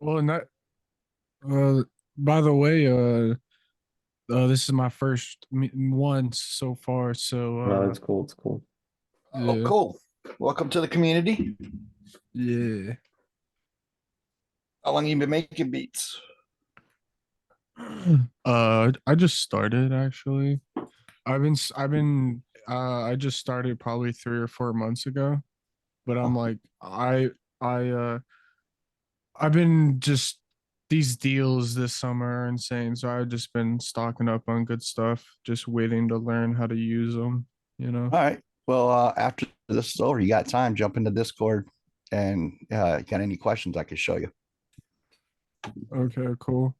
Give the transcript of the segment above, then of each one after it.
Well, not uh by the way, this is my first one so far, so No, it's cool. It's cool. Oh, yeah. cool. Welcome to the community. Yeah. How long you been making beats? I just started actually. I just started probably 3 or 4 months ago, but I'm Oh, like I I've been just these deals this summer are insane, so I've just been stocking up on good stuff, just waiting to learn how to use them, you know. all right. Well, after this is over, you got time, jump into Discord and got any questions I can show you. Okay, cool.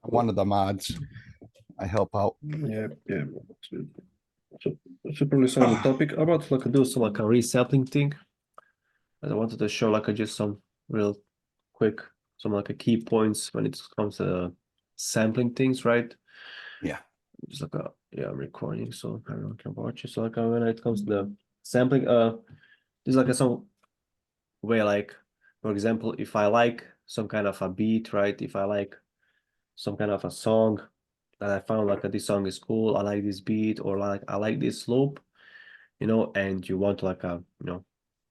One of the mods I help out. Yeah, yeah. So, so probably some on the topic about like do some like a resampling thing. And I wanted to show like just some real quick, some like a key points when it comes to sampling things, right? Yeah. Just like a yeah, I'm recording, so everyone can watch it. So like when it comes to the sampling, there's like a some way like, for example, if I like some kind of a beat, right? If I like some kind of a song that I found like this song is cool, I like this beat, or like I like this loop, and you want like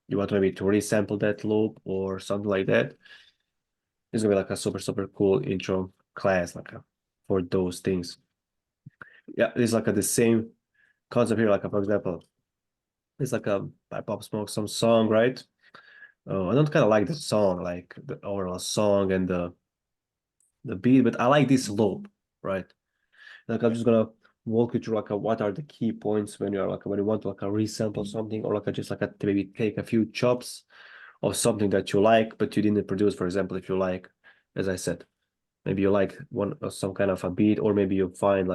you want maybe to resample that loop or something like that. It's gonna be like a super super cool intro class for those things. Yeah, it's like the same concept here. Like for example, it's like a I Pop Smoke some song, right? Oh, I don't kind of like the song, like the overall song and the beat, but I like this loop, right? Like I'm just gonna walk you through like what are the key points when you're like when you want to like a resample something or like just like maybe take a few chops of something that you like but you didn't produce. For example, if you like, as I said, maybe you like one some kind of a beat, or maybe you found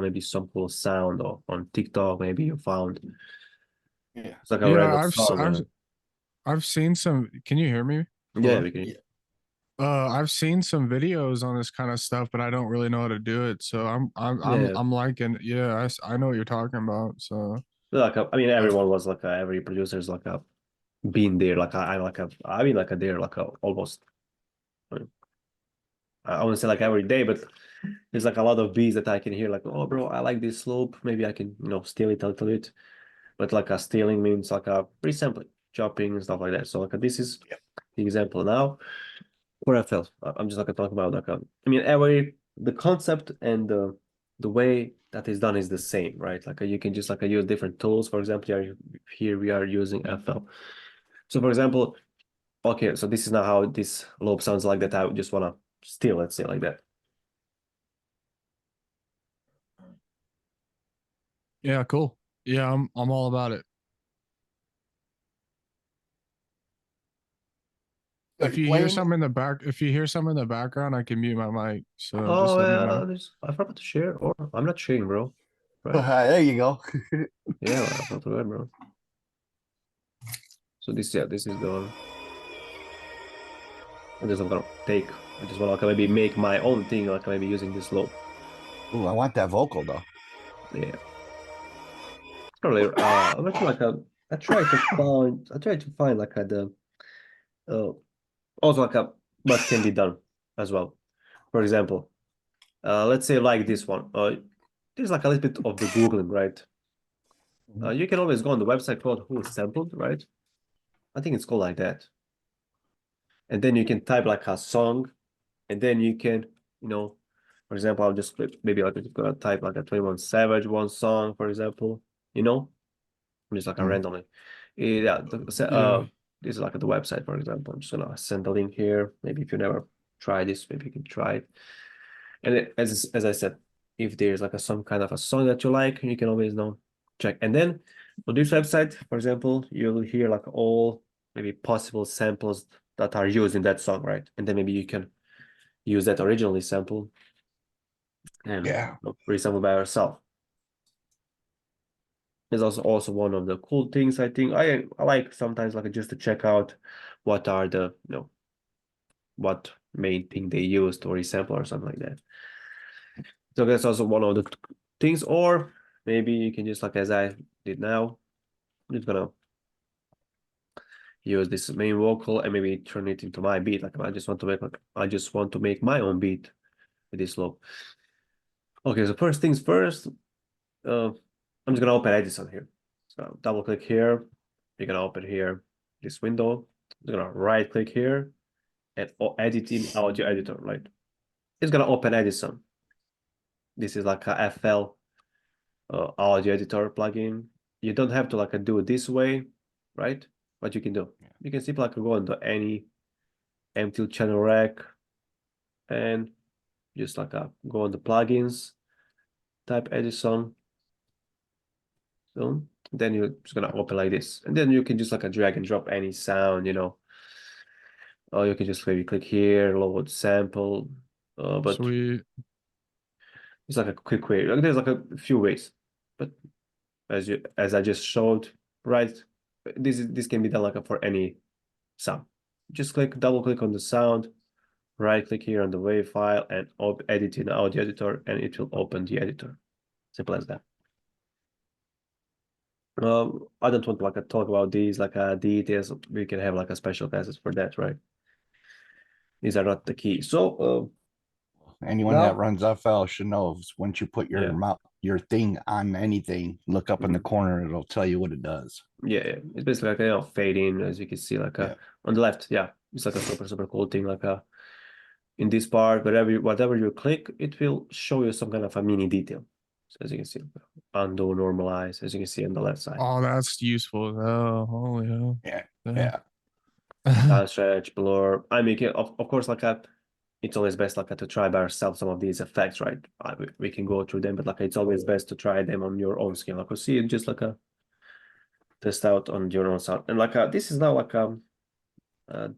maybe some cool sound or on TikTok, maybe you found Yeah. it's like a Yeah, random song. I've seen some. Can you hear me? Yeah, Hello? we can. Yeah. I've seen some videos on this kind of stuff, but I don't really know how to do it. So Yeah, I'm liking, yeah, I know what you're talking about. So I mean, uh, everyone was like every producer is like a been there. Like I like a I mean like a there like a almost. I wouldn't say like every day, but there's like a lot of beats that I can hear, like, oh, bro, I like this slope. Maybe I can, steal it a little bit. But like a stealing means like a resampling, chopping and stuff like that. So like this is the example now where I felt. I'm just like talking about like I mean, every the concept and the way that is done is the same, right? Like you can just like use different tools. For example, here we are using FL. So for example, okay, so this is not how this loop sounds like that. I just wanna steal, let's say like that. yeah, cool. Yeah, I'm all about it. Are If you you hear playing? something in the back, if you hear something in the background, I can mute my mic. So just Oh let me yeah, know. I forgot to share. Or I'm not sharing, bro. Right? There you go. Yeah, I forgot to add, bro. So this is the one. I'm just gonna take. I just wanna like maybe make my own thing, like maybe using this loop. Ooh, I want that vocal though. Yeah, probably. I'm actually like a. I tried to find like the uh also like a what can be done as well. For example, let's say like this one. There's like a little bit of the googling, right? Mhm. You can always go on the website called Who Sampled, right? I think it's called like that. And then you can type like a song, and then you can, you know, for example, I'll just maybe I'm just gonna type like a 21 Savage one song, for example, you know, just like a Mhm. randomly. Yeah, Yeah. this is like the website, for example. I'm just gonna send the link here. Maybe if you never try this, maybe you can try it. And as I said, if there's like some kind of a song that you like, you can always know check. And then on this website, for example, you'll hear like all maybe possible samples that are used in that song, right? And then maybe you can use that originally sample and Yeah. resample by yourself. Is also one of the cool things I think. I like sometimes like just to check out what are the what main thing they use to resample or something like that. So that's also one of the things. Or maybe you can just like as I did now, I'm just gonna use this main vocal and maybe turn it into my beat. Like I just want to make my own beat with this loop. Okay, so first things first, I'm just gonna open Edison here. So double click here. You're gonna open here this window. I'm gonna right click here and edit in audio editor. Right, it's gonna open Edison. This is like a FL audio editor plugin. You don't have to like do it this way, right? What you can do, you can simply like go into any empty channel rec and just like go on the plugins, type Edison. So then you're just gonna open like this, and then you can just like drag and drop any sound, you know. Or you can just maybe click here, load sample. But Sweet. it's like a quick way. Like there's like a few ways, but as I just showed, right? This can be done like for any sound. Just double click on the sound, right click here on the wave file, and edit in the audio editor, and it will open the editor. Simple as that. I don't want to like talk about these details. We can have like a special classes for that, right? These are not the key. So Anyone now- that runs FL should know once you put your Yeah. your thing on anything, look up in the corner, it'll tell you what it does. yeah, it's basically like fade in, as you can see, like Yeah. on the left. Yeah, it's like a super cool thing. Like in this part, whatever you click, it will show you some kind of a mini detail. So as you can see, undo, normalize, as you can see on the left side. Oh, that's useful. Oh, holy hell. Yeah. Stretch, blur. I mean, of course, like it's always best like to try by ourselves some of these effects, right? We can go through them, but like it's always best to try them on your own scale. Like see it just like test out on your own sound. And like this is now like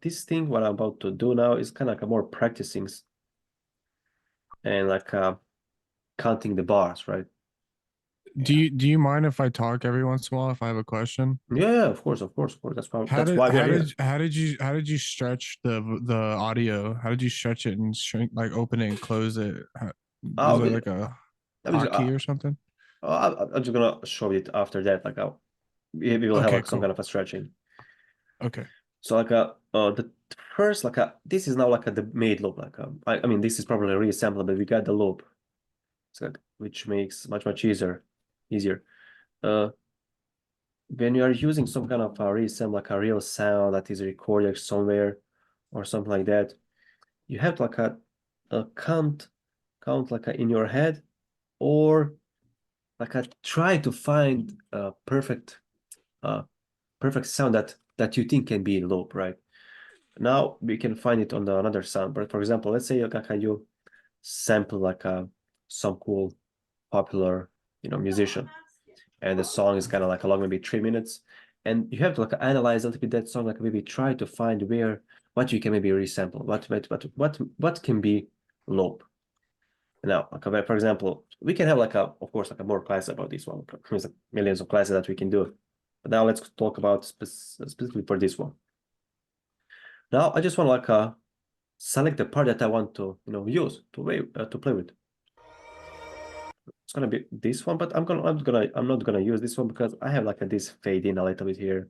this thing what I'm about to do now is kind of like a more practicing and like counting the bars, right? Do you mind if I talk every once in a while if I have a question? Yeah, of course. That's why we're here. How did you stretch the audio? How did you stretch it and shrink, like open it and close it? Is Okay. it like a hotkey or something? I'm just gonna show it after that. Like we will have Okay, like some cool. kind of a stretching. Okay. So like the first this is now like the made loop. Like I mean this is probably a resample, but we got the loop. It's like which makes much easier. When you are using some kind of a resample, like a real sound that is recorded somewhere or something like that, you have to like a count like in your head, or like try to find a perfect sound that you think can be in loop, right? Now we can find it on another sound. But for example, let's say you sample like some cool popular musician, and the song is kind of like along maybe 3 minutes, and you have to like analyze a little bit that song, like maybe try to find what you can maybe resample, what can be loop. Now, like, for example, we can have like of course like a more class about this one. There's like millions of classes that we can do, but now let's talk about specifically for this one. Now I just want to like select the part that I want to use to play with. It's gonna be this one, but I'm not gonna use this one because I have like this fade in a little bit here.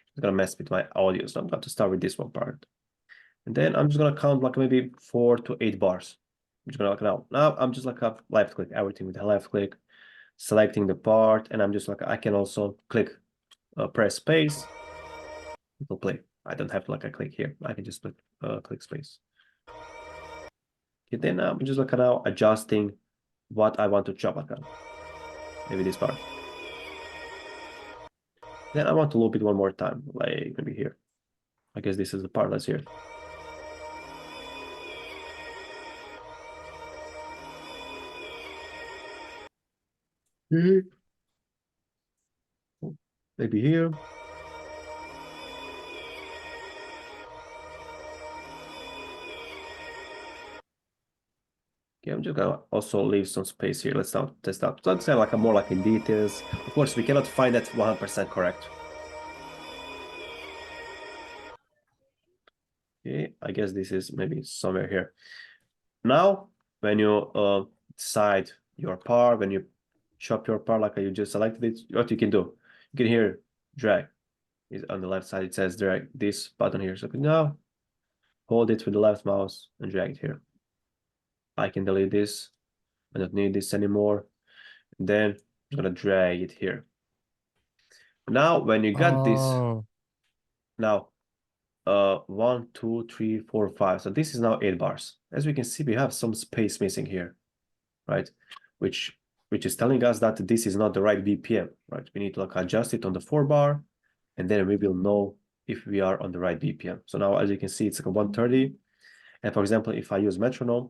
It's gonna mess with my audio, so I'm going to start with this one part, and then I'm just gonna count like maybe 4 to 8 bars. I'm just gonna like now I'm just like left click everything with the left click, selecting the part, and I'm just like I can also click press space. It will play. I don't have to like click here. I can just click space. Okay, then I'm just like now adjusting what I want to chop like maybe this part. Then I want to loop it one more time, like maybe here. I guess this is the part. Let's hear it. Maybe here. Okay, I'm just gonna also leave some space here. Let's now test out. So let's say like more like in details. Of course, we cannot find that 100% correct. Okay, I guess this is maybe somewhere here. Now, when you decide your part, when you chop your part like you just selected it, what you can do? You can here drag. is on the left side. It says drag this button here. So now hold it with the left mouse and drag it here. I can delete this. I don't need this anymore. And then I'm gonna drag it here. Now, when you got this, Oh, now 1, 2, 3, 4, 5. So this is now 8 bars. As we can see, we have some space missing here, right? Which is telling us that this is not the right BPM, right? We need to like adjust it on the 4 bar, and then we will know if we are on the right BPM. So now, as you can see, it's like a 130. And for example, if I use metronome,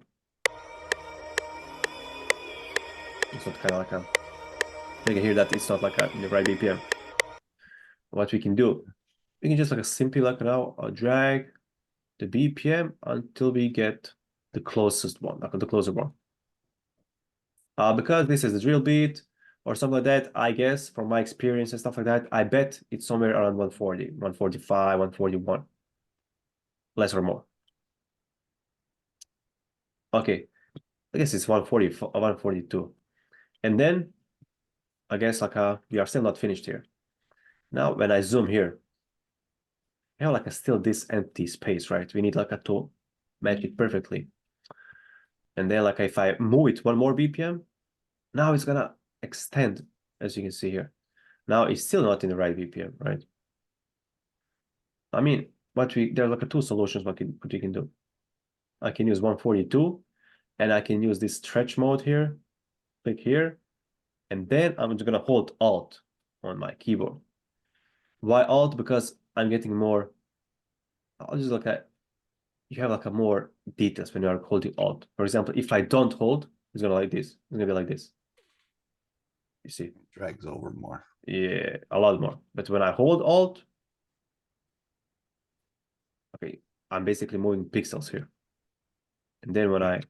it's not kind of like a, you can hear that it's not like a, the right BPM. What we can do, we can just like a simply like now drag the BPM until we get the closest one, like the closer one. Because this is the drill beat or something like that, I guess from my experience and stuff like that, I bet it's somewhere around 140, 145, 141, less or more. Okay, I guess it's 140, 142. And then I guess like we are still not finished here. Now when I zoom here, I have like a still this empty space, right? We need like a to match it perfectly. And then like if I move it one more BPM, now it's gonna extend, as you can see here. Now it's still not in the right BPM, right? I mean, there are like two solutions what you can do. I can use 142, and I can use this stretch mode here, click here, and then I'm just gonna hold Alt on my keyboard. Why Alt? Because I'm getting more. I'll just look at. You have like a more details when you are holding Alt. For example, if I don't hold, it's gonna like this. It's gonna be like this. You see? Drags over more. Yeah, a lot more. But when I hold Alt, okay, I'm basically moving pixels here. And then when I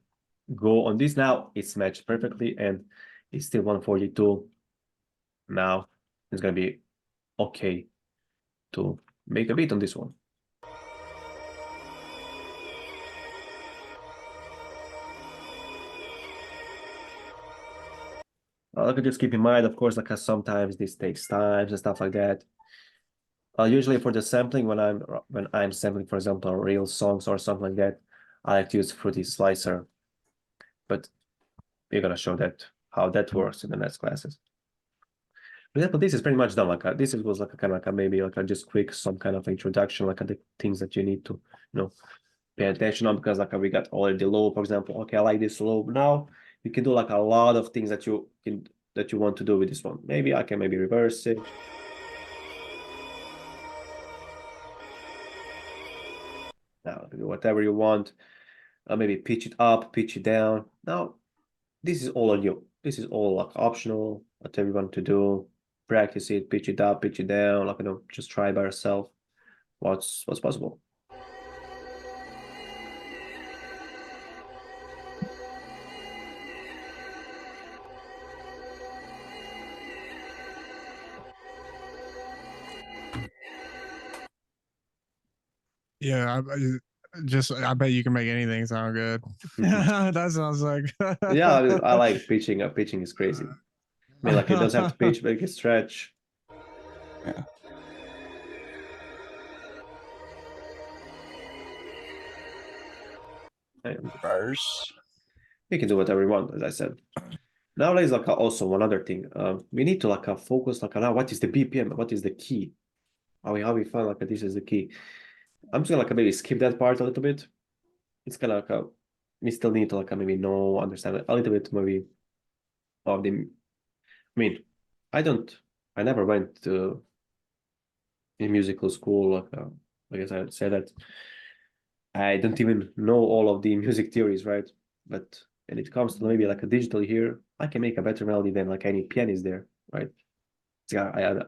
go on this now, it's matched perfectly and it's still 142. Now it's gonna be okay to make a beat on this one. Like just keep in mind, of course, like sometimes this takes time and stuff like that. Usually for the sampling, when I'm sampling, for example, real songs or something like that, I like to use Fruity Slicer. But we're gonna show that how that works in the next classes. For example, this is pretty much done. Like this was like a kind of like a, maybe like a just quick some kind of introduction, like the things that you need to pay attention on, because like we got already the low, for example. Okay, I like this low. Now you can do like a lot of things that you want to do with this one. Maybe I can reverse it. Now do whatever you want. Maybe pitch it up, pitch it down. Now this is all on you. This is all like optional, whatever you want to do. Practice it, pitch it up, pitch it down. Like just try by yourself what's possible. yeah. I bet you can make anything sound good. That sounds like. Yeah, I like pitching. Pitching is crazy. I mean, like it doesn't have to pitch, but it can stretch. Yeah. Reverse. You can do whatever you want, as I said. Nowadays, like also one other thing, we need to like focus like on what is the BPM, what is the key, how we find like this is the key. I'm just gonna like maybe skip that part a little bit. It's kind of like we still need to like maybe understand a little bit maybe of the. I mean, I never went to in musical school. Like I said, that I don't even know all of the music theories, right? But when it comes to maybe like a digital here, I can make a better melody than like any pianist there, right? Yeah,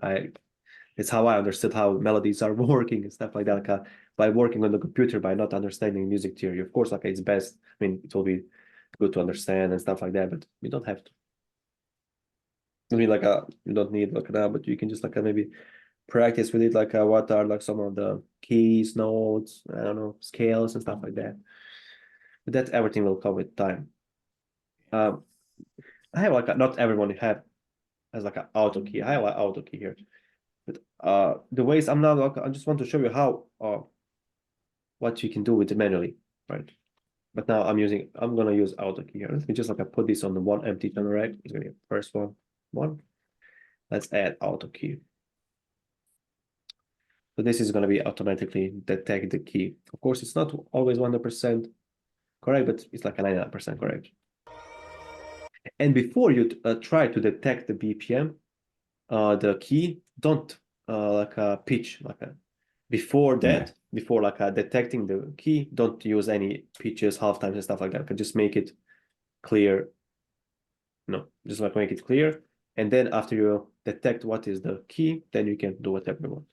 it's how I understood how melodies are working and stuff like that. Like, by working on the computer, by not understanding music theory. Of course, like it's best. I mean, it will be good to understand and stuff like that, but you don't have to. I mean, like you don't need like that, but you can just like maybe practice with it. Like what are like some of the keys, notes, I don't know, scales and stuff like that. But that everything will come with time. I have like not everyone has like an auto key. I have like auto key here. But the ways I'm not, I just want to show you how what you can do with it manually, right? But now I'm gonna use auto key here. Let me just like I put this on the one empty channel, right? It's gonna be first one. Let's add auto key. So this is gonna be automatically detect the key. Of course, it's not always 100% correct, but it's like a 99% correct. And before you try to detect the BPM, the key, don't pitch like a before that, before like detecting the key, don't use any pitches, half times and stuff like that. Just make it clear. No, just like make it clear. And then after you detect what is the key, then you can do whatever you want.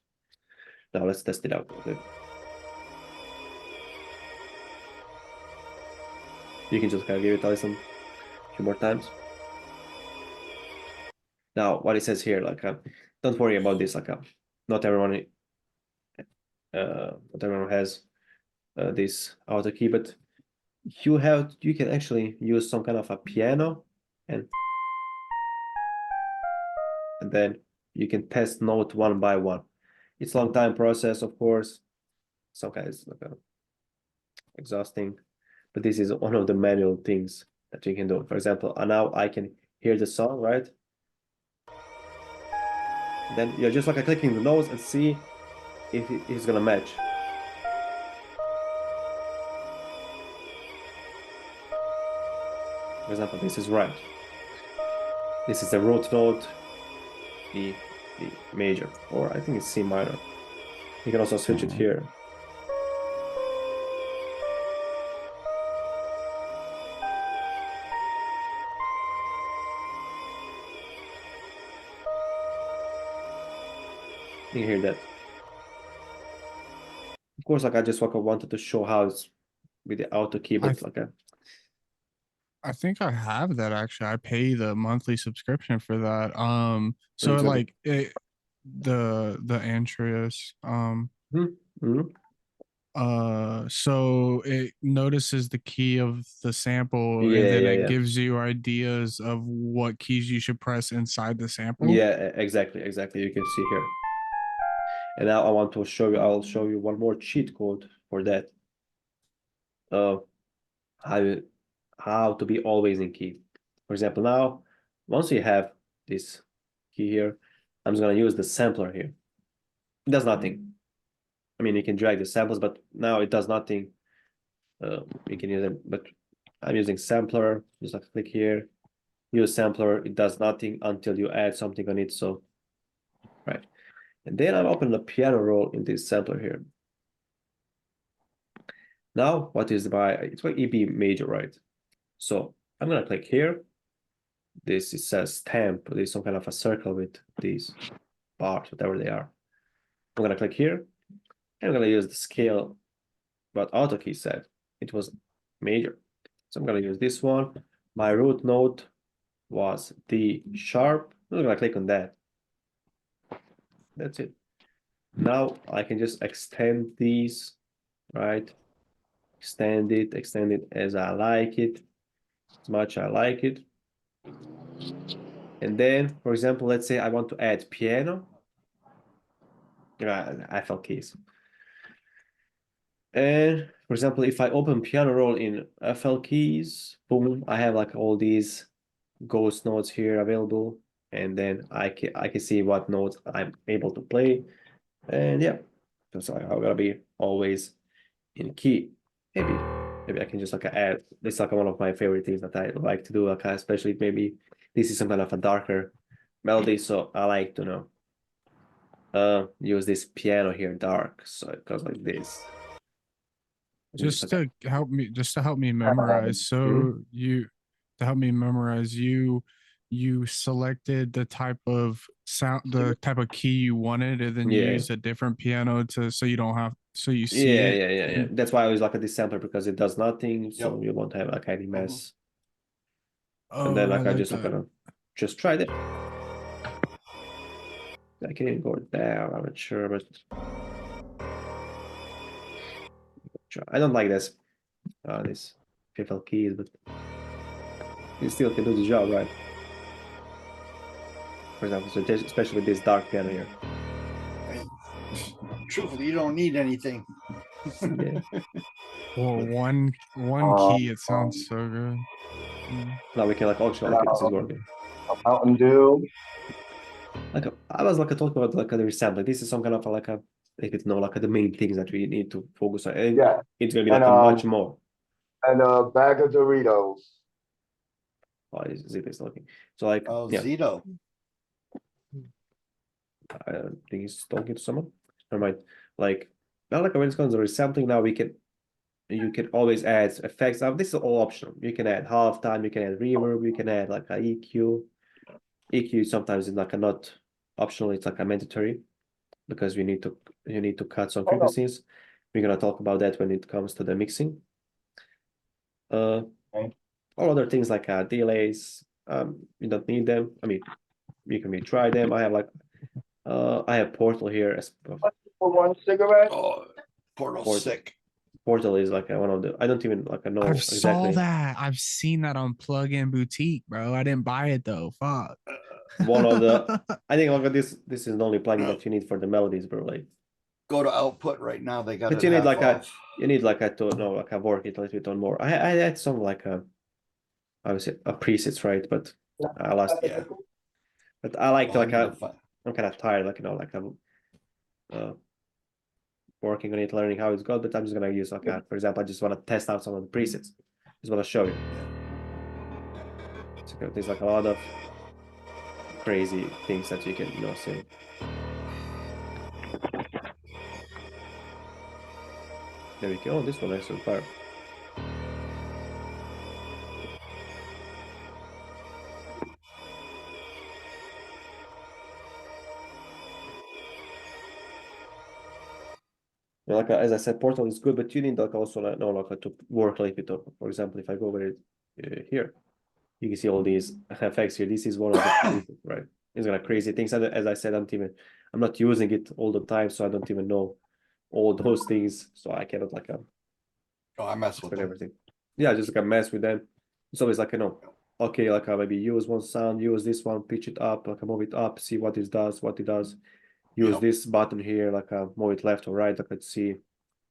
Now let's test it out. Okay. You can just kind of give it a listen a few more times. Now, what it says here, like, don't worry about this. Like, not everyone has this auto key, but you can actually use some kind of a piano and then you can test note one by one. It's a long time process, of course. Sometimes like exhausting, but this is one of the manual things that you can do. For example, now I can hear the song, right? Then you're just like clicking the notes and see if it's gonna match. For example, this is right. This is the root note, the major, or I think it's C minor. You can also switch it here. You can hear that. Of course, like I just wanted to show how it's with the auto key, but I think I have that actually. I pay the monthly subscription for that. So Exactly. like the Antrius. So it notices the key of the sample and then it gives you ideas of what keys you should press inside the sample. Yeah, exactly. You can see here. And now I'll show you one more cheat code for that. How to be always in key. For example, now once you have this key here, I'm just gonna use the sampler here. It does nothing. I mean, you can drag the samples, but now it does nothing. You can use it, but I'm using sampler. Just like click here, use sampler. It does nothing until you add something on it. So, right. And then I'll open the piano roll in this sampler here. Now, what is it's my EB major, right? So I'm gonna click here. It says stamp. There's some kind of a circle with these bars, whatever they are. I'm gonna click here. And I'm gonna use the scale, but AutoKey said it was major. So I'm gonna use this one. My root note was D sharp. I'm gonna click on that. That's it. Now I can just extend these, right? Extend it as I like it, as much I like it. And then, for example, let's say I want to add piano. FL keys. And for example, if I open piano roll in FL keys, boom, I have like all these ghost notes here available. And then I can see what notes I'm able to play. And yeah, so I'm gonna be always in key. Maybe I can just like add, this is like one of my favorite things that I like to do, like especially maybe this is some kind of a darker melody. So I like to use this piano here dark. So it goes like this. Just to help me memorize. So to help me memorize, you selected the type of sound, the type of key you wanted, and then you used a different piano so you don't have, so you see it. Yeah. That's why I always like this sampler, because it does nothing, so you won't have like any mess. And then like I just gonna just try it. I can even go down, I'm not sure, but I don't like this this FL keys, but you still can do the job, right? For example, so especially with this dark piano here. truthfully, you don't need anything. Yeah. Or one key, it sounds so good. Now we can like auction like this is working. Mountain Dew. Like I was like talking about like the resampling. This is some kind of like a if it's not like the main things that we need to focus on. And Yeah. it's gonna be And, like a much more. And a bag of Doritos. Oh, is it is looking. So like Oh, yeah, Zito. I think he's talking to someone. Never mind. Like now like when it comes to resampling, now you can always add effects. Now this is all optional. You can add halftime, you can add reverb, you can add like a EQ. EQ sometimes is like a not optional, it's like a mandatory because you need to cut some frequencies. We're gonna talk about that when it comes to the mixing. Okay. All other things like delays, you don't need them. I mean, you can retry them. I have like I have Portal here as For one cigarette. Oh, Portal's Portal. sick. Portal is like one of the I don't even like know I've saw exactly that. I've seen that on Plug-in Boutique, bro. I didn't buy it though. Fuck. one of the I think like this is the only plugin that you need for the melodies, bro. Like Go to output right now. They got but it you need half like a off. you need like a to know like a work it a little bit on more. I had some like I would say a presets, right? But I lost Yeah. but I like Well, like I'm a gonna find- I'm kind of tired, like like I'm working on it, learning how it's got, but I'm just gonna use like for example, I just want to test out some of the presets. Just want to show you. So there's like a lot of crazy things that you can see. There we go. Oh, this one actually fire. Yeah, like as I said, Portal is good, but you need like also like, know like to work like it up. For example, if I go over it here, you can see all these effects here. This is one of the right. It's gonna crazy things. As I said, I'm not using it all the time, so I don't even know all those things. So I cannot like Oh, I mess with explain them. everything. Yeah, just like mess with them. It's always like okay, like maybe use one sound, use this one, pitch it up, like move it up, see what it does, Use Yep. this button here, like move it left or right. I could see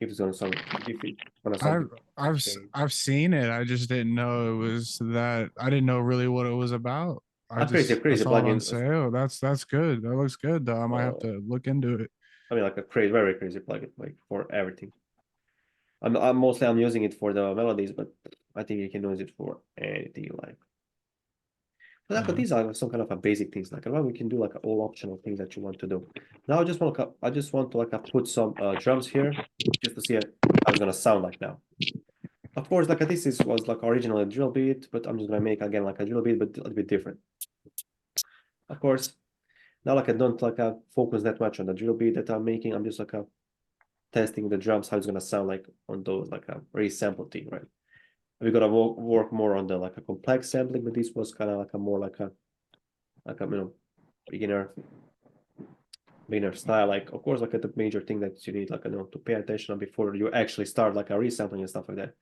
if it's gonna sound if it's gonna sound. I've seen it. I just didn't know it was that. I didn't know really what it was about. I Crazy I saw it on plugin. sale. That's good. That looks good though. I might have to look into it. I mean, like a crazy, very crazy plugin, like for everything. I'm mostly using it for the melodies, but I think you can use it for anything you like. But like, these are some kind of a basic things. Like, well, we can do like all optional things that you want to do. Now, I just want to like put some drums here, just to see how it's gonna sound like now. Of course, like this was like originally a drill beat, but I'm just gonna make again like a drill beat, but a little bit different. Of course, now like I don't like focus that much on the drill beat that I'm making. I'm just like testing the drums, how it's gonna sound like on those like a resample thing, right? We're gonna work more on the like a complex sampling, but this was kind of like a more like a beginner style. Like of course, like the major thing that you need like to pay attention on before you actually start like a resampling and stuff like that.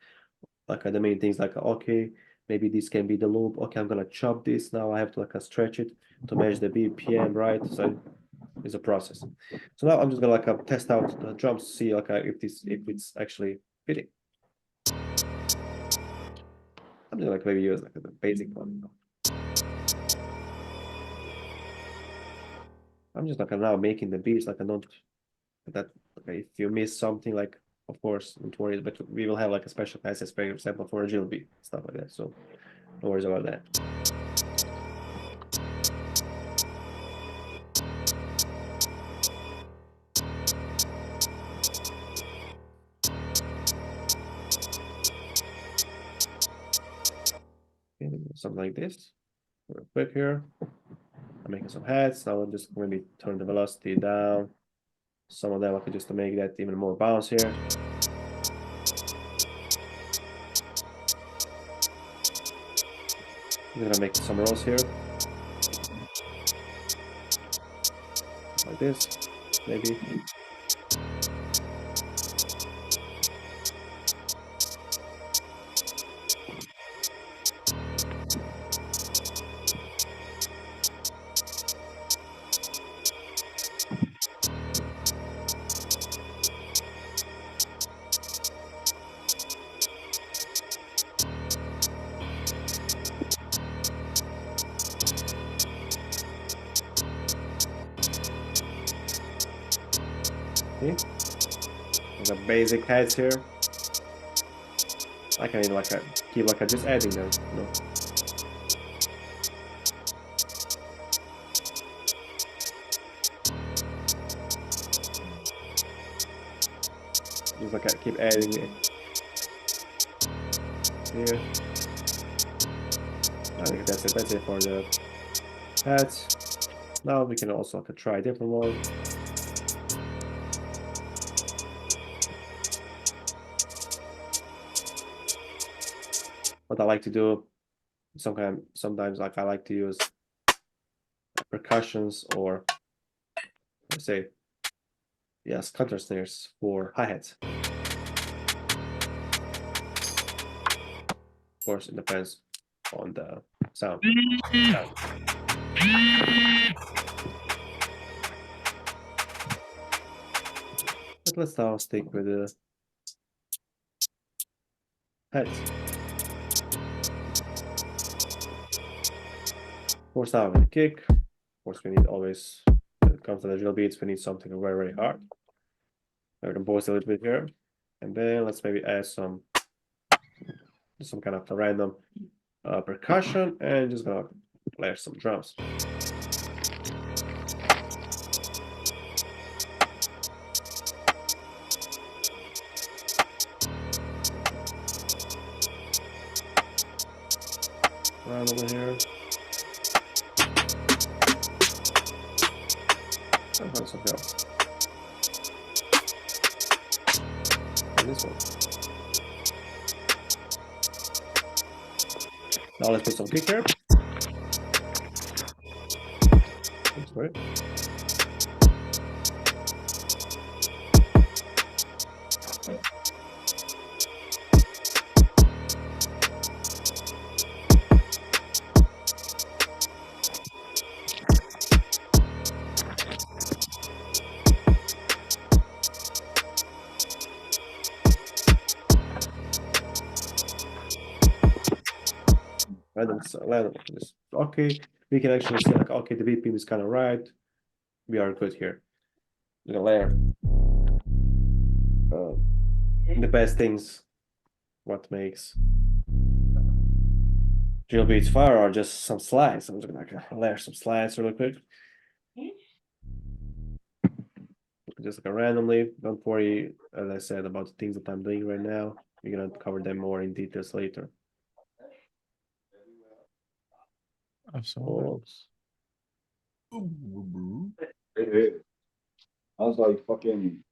Like the main things like okay, maybe this can be the loop. Okay, I'm gonna chop this now. I have to like stretch it to match the BPM, right? So it's a process. So now I'm just gonna like test out the drums to see like if it's actually fitting. I'm just like maybe use like the basic one. I'm just like now making the beats like I don't that okay, if you miss something like of course don't worry, but we will have like a special classes for example for a drill beat stuff like that. So no worries about that. Okay, something like this. Real quick here. I'm making some heads. Now I'm just maybe turn the velocity down. Some of them I could just to make that even more bounce here. I'm gonna make some rolls here. Like this, maybe. the basic heads here. I can like keep like just adding them, you know. Just like keep adding it here. I think that's it. That's it for the heads. Now we can also try a different one. What I like to do, sometimes like I like to use percussions or let's say, yes, counter snares for hi-hats. Of course, it depends on the sound. But let's now stick with the heads. Of course, now with the kick. Of course, we need always, when it comes to the drill beats, we need something very, very hard. We're gonna pause a little bit here, and then let's maybe add some kind of a random percussion, and just gonna layer some drums. Right over here. And find something else. And this one. Now let's put some kick here. That's great. Random this. Okay, we can actually say like, okay, the BPM is kind of right. We are good here. We're gonna layer the best things. What makes drill beats fire are just some slides. I'm just gonna layer some slides really quick. Just like randomly. Don't worry, as I said, about the things that I'm doing right now. We're gonna cover them more in details later. Absolutely. Hey. I was like fucking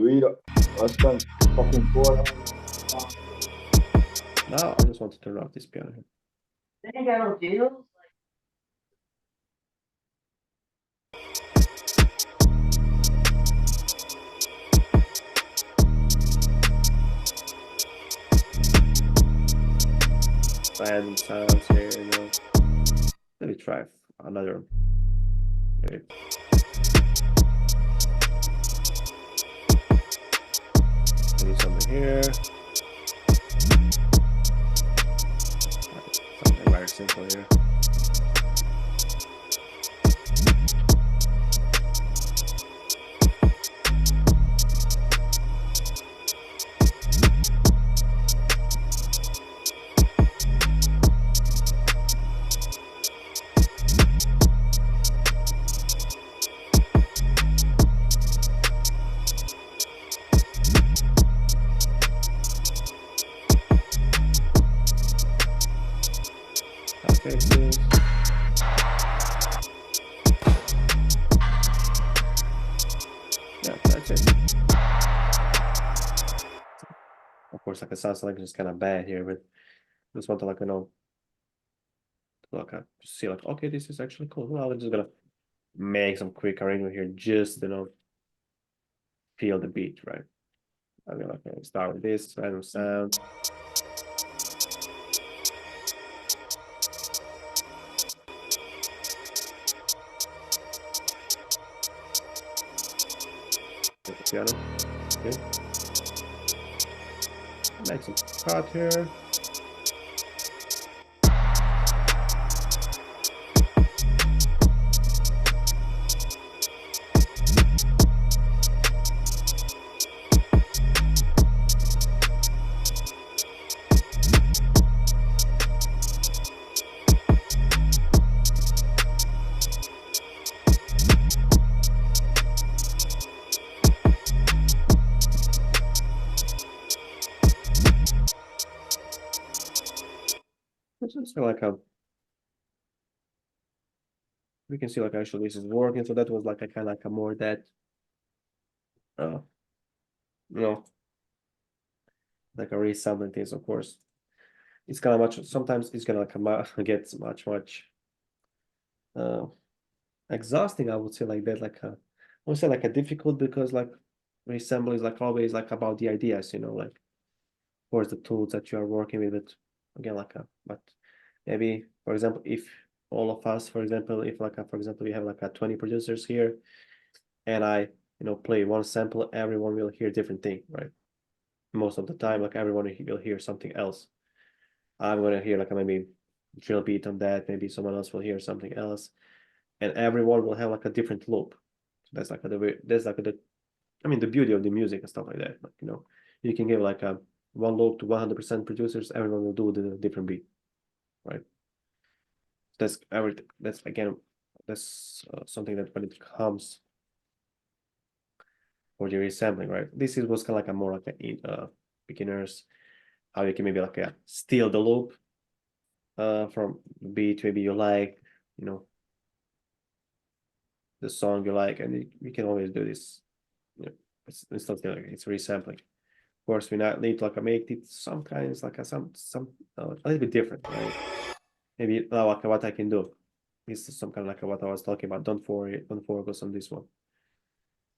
I spent fucking 4 hours. Now I just want to turn off this piano here. They ain't got no deals. Random sounds here, you know. Let me try another. Okay. Maybe something here. Something very simple here. Okay, good. Yeah, that's it. Of course, like the sound selection is kind of bad here, but just want to like, you know, look at see like, okay, this is actually cool. Well, I'm just gonna make some quick arrangement here, just you know, feel the beat, right? I'm gonna start with this random sound. Piano. Okay. Make some cut here. It's just like a. We can see like actually this is working, so that was like a kind of like a more that. You know, like a resampling things, of course. It's kind of much. Sometimes it's gonna come out get much exhausting. I would say like that. Like I would say like a difficult because like resample is like always like about the ideas, you know, like of course the tools that you are working with. It again like a but maybe for example if all of us for example if like a, for example we have like a 20 producers here, and I play one sample, everyone will hear different thing, right? Most of the time, like everyone will hear something else. I'm gonna hear like a maybe drill beat on that, maybe someone else will hear something else, and everyone will have like a different loop. So that's like the beauty of the music and stuff like that. Like you can give like a one loop to 100% producers, everyone will do the different beat, right? That's everything. That's again, that's something that when it comes for the resampling, right? This was kind of like a more like a beginners, how you can maybe like steal the loop from beat maybe you like, the song you like, and we can always do this. It's something like it's resampling. Of course, we not need to like make it some kinds like some a little bit different, right? Maybe like what I can do. This is some kind of like what I was talking about. Don't focus on this one.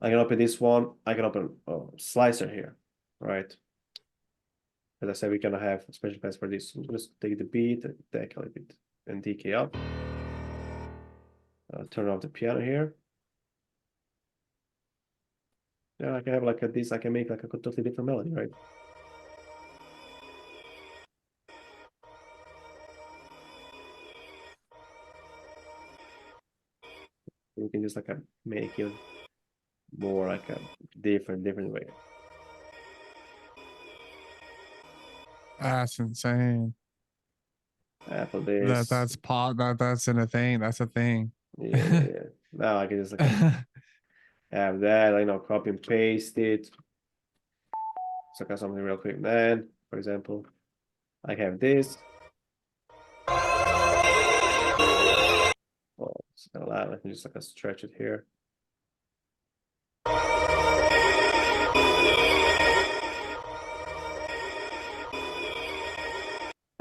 I can open this one. I can open slicer here, right? As I said, we're gonna have a special pass for this. So let's take the beat, take a little bit, and DK up. Turn off the piano here. Yeah, I can have like this. I can make like a totally different melody, right? We can just like make it more like a different way. That's insane. Apple this. That's pop. That's in a thing. That's a thing. Yeah. Now I can just like have that, copy and paste it. So I got something real quick. Then, for example, I have this. Oh, it's not allowed. I can just like stretch it here.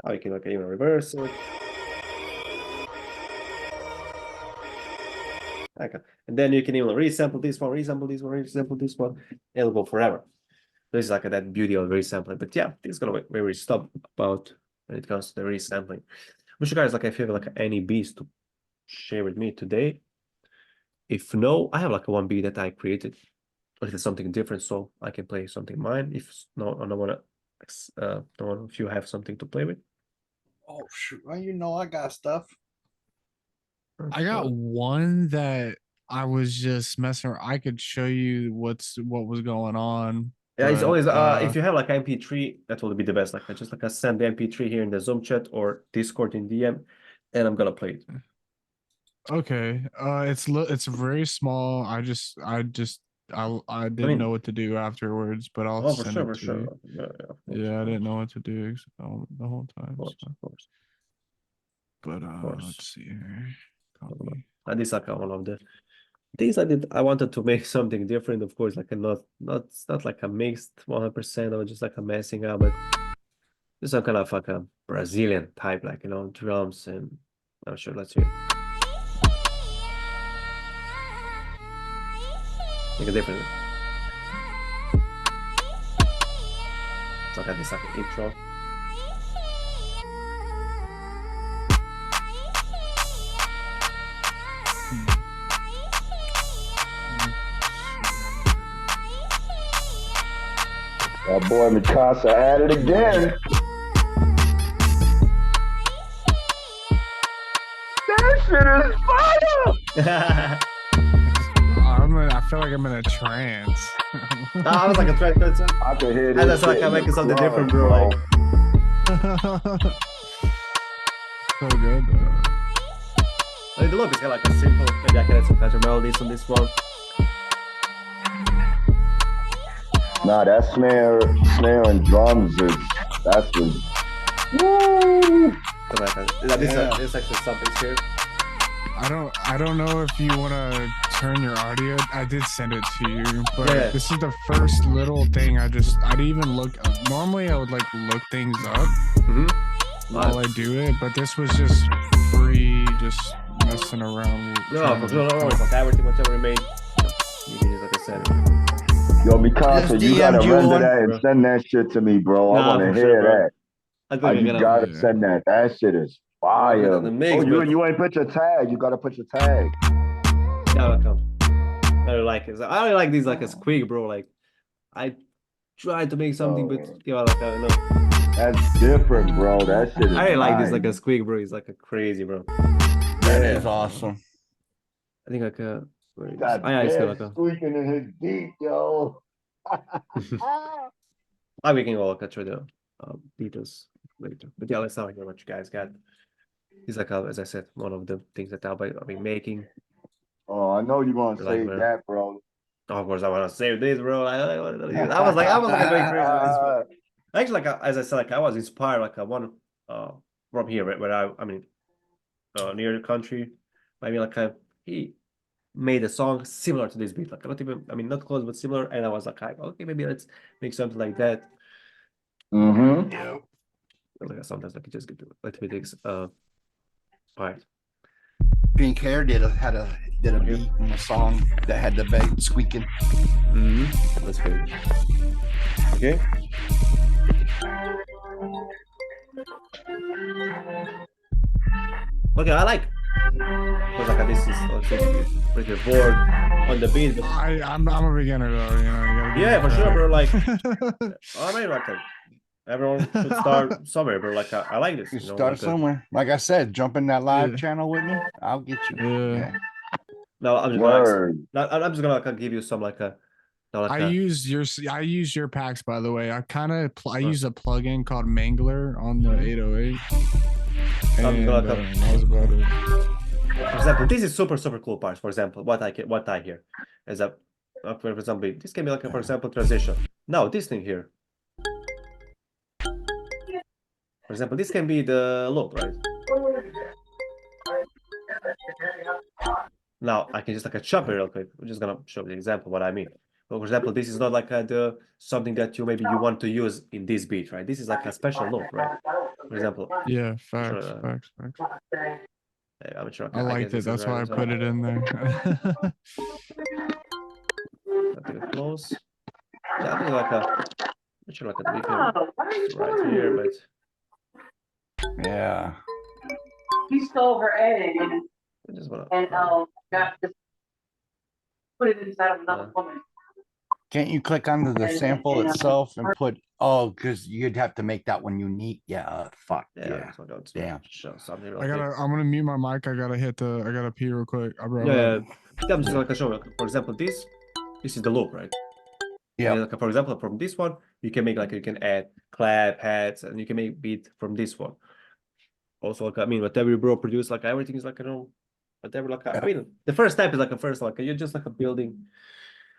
Now you can like even reverse it. Okay. And then you can even resample this one, resample this one, resample this one. It'll go forever. This is like that beauty of resampling. But yeah, this is gonna be where we stop about when it comes to the resampling. Wish you guys like if you have like any beats to share with me today. If no, I have like one beat that I created. Or if it's something different, so I can play something mine. If no, I don't wanna if you have something to play with. Oh shoot! Well, I got stuff. I got one that I was just messing around. I could show you what was going on. Yeah, it's but, always if you have like MP3, that will be the best. Like just like send the MP3 here in the Zoom chat or Discord in DM, and I'm gonna play it. Okay. It's very small. I didn't know what to do afterwards, but I'll Oh, for send sure, it for to sure. you. Yeah, of course, Yeah, I of didn't know what to do the whole time. course, So. of course. But course. let's see here. Copy. And this is like one of the things I did. I wanted to make something different, of course, like it's not like a mixed 100% or just like a messing up, but it's some kind of like a Brazilian type, like drums and I'm sure. Let's hear. Make a different. It's like this like an intro. That boy Mikasa at it again. That shit is fire! I feel like I'm in a trance. I was like a track. I can hear this. And that's like shit I'm in making the something club, different, bro. Like, So good though. the look is kind of like a simple. Maybe I can add some better melodies on this one. Nah, that snare and drums that's the. Woo! Come on, this Yeah. this actually something's here. I don't know if you want to turn your audio. I did send it to you, but Yeah. this is the first little thing I didn't even look. Normally I would like look things up while I do it, but this was just free, just messing around. No, trying for to- sure, no, like everything, whatever we made. You can use, like I said. Yo, Mikasa, Just you gotta DM'd you render one, that and bro. send that shit to me, bro. I Nah, wanna for sure, hear bro. that. I think I I'm just gonna. gotta Yeah. send that. That shit is I'll put it fire. in the mix, Oh, but- you ain't put your tag. You gotta put your tag. Yeah, like, I don't like it. I don't like these like as quick, bro. Like I tried to make something, but Oh. you know, like no. That's different, bro. That shit is I didn't like this like nice. as quick, bro. It's like a crazy, bro. That Yeah. is awesome. I think like where is Got I it's dead like a squeaking in his beat, yo. we can go look at the Beatles later. But yeah, let's not hear what you guys got. It's like as I said, one of the things that I'll be making. Oh, I know you're gonna Like, say man. that, bro. Of course, I want to save this, bro. I was like going crazy with this. Bro. Actually, like as I said, like I was inspired, like I want from here, right, where I mean, near the country, maybe like he made a song similar to this beat, like not even, I mean, not close, but similar. And I was like, okay, maybe let's make something like that. Mm-hmm. Like sometimes I could just get let me take part. Pink Hair did a beat in a song that had the bed squeaking. That's good. Okay. Okay, I like. Because like this is pretty bored on the beat, but I'm a beginner though, you know. You gotta give yeah, me for sure, bro. Like, credit. I mean, like, everyone should start somewhere, bro. Like, I like this. You You know, start like, somewhere. Like I said, jump in that live Yeah. channel with me. I'll get you. Yeah. no, I'm just gonna. Word. I'm just gonna give you some like a. No, like I use your packs, by the way. I kind of I Huh. use a plugin called Mangler on the 808. I'm And gonna that was about it. For example, this is super cool part. For example, what I hear is that, for example, this can be like a, for example, transition. Now this thing here. For example, this can be the loop, right? Now I can just like chop it real quick. I'm just gonna show the example what I mean. But for example, this is not like the something that you want to use in this beat, right? This is like a special loop, right? For example, Yeah, facts. I'm sure I liked it. That's why I put it in there. I think it close. Yeah, I think like I'm sure like we can right here, but Yeah. He stole her egg I just wanna. and got this, put it inside of another woman. Can't you click onto the sample itself and put, oh, because you'd have to make that one unique. Yeah. Fuck. Yeah. So don't Damn. show something real I'm gonna mute my mic. I gotta pee real quick. I'll be right quick. back. Yeah, I'm just like show. For example, this is the loop, right? Yeah. Like, for example, from this one, you can make like you can add clap, hats, and you can make beat from this one. Also, like I mean, whatever you bro produce, like everything is like whatever. Like I mean, the first step is like you're just like a building.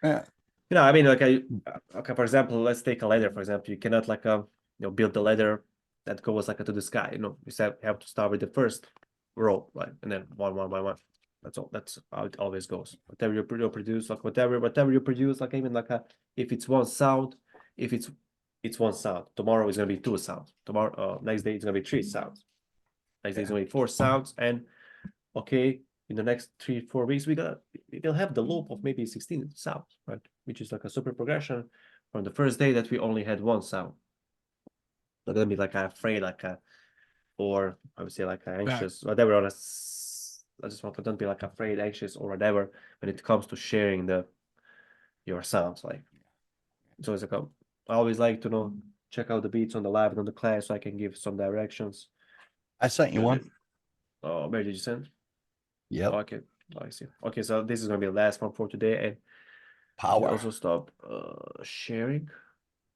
Yeah. You know, I mean, like okay, for example, let's take a ladder. For example, you cannot like build the ladder that goes like to the sky. You know, you have to start with the first row, right, and then one by one. That's all. That's how it always goes. Whatever you produce, like whatever you produce, like even like if it's one sound, if it's one sound. Tomorrow is gonna be two sounds. Tomorrow, next day it's gonna be three sounds. Next day it's gonna be four sounds, and okay, in the next 3-4 weeks we'll have the loop of maybe 16 sounds, right? Which is like a super progression from the first day that we only had one sound. Not gonna be like afraid, or I would say like anxious, whatever. I just want to don't be like afraid, anxious, or whatever when it comes to sharing your sounds. Like, so it's like I always like to check out the beats on the live and on the class so I can give some directions. I sent you one. Oh, where did you send? Yep. Okay, I see. Okay, so this is gonna be the last one for today, and Power. also stop sharing.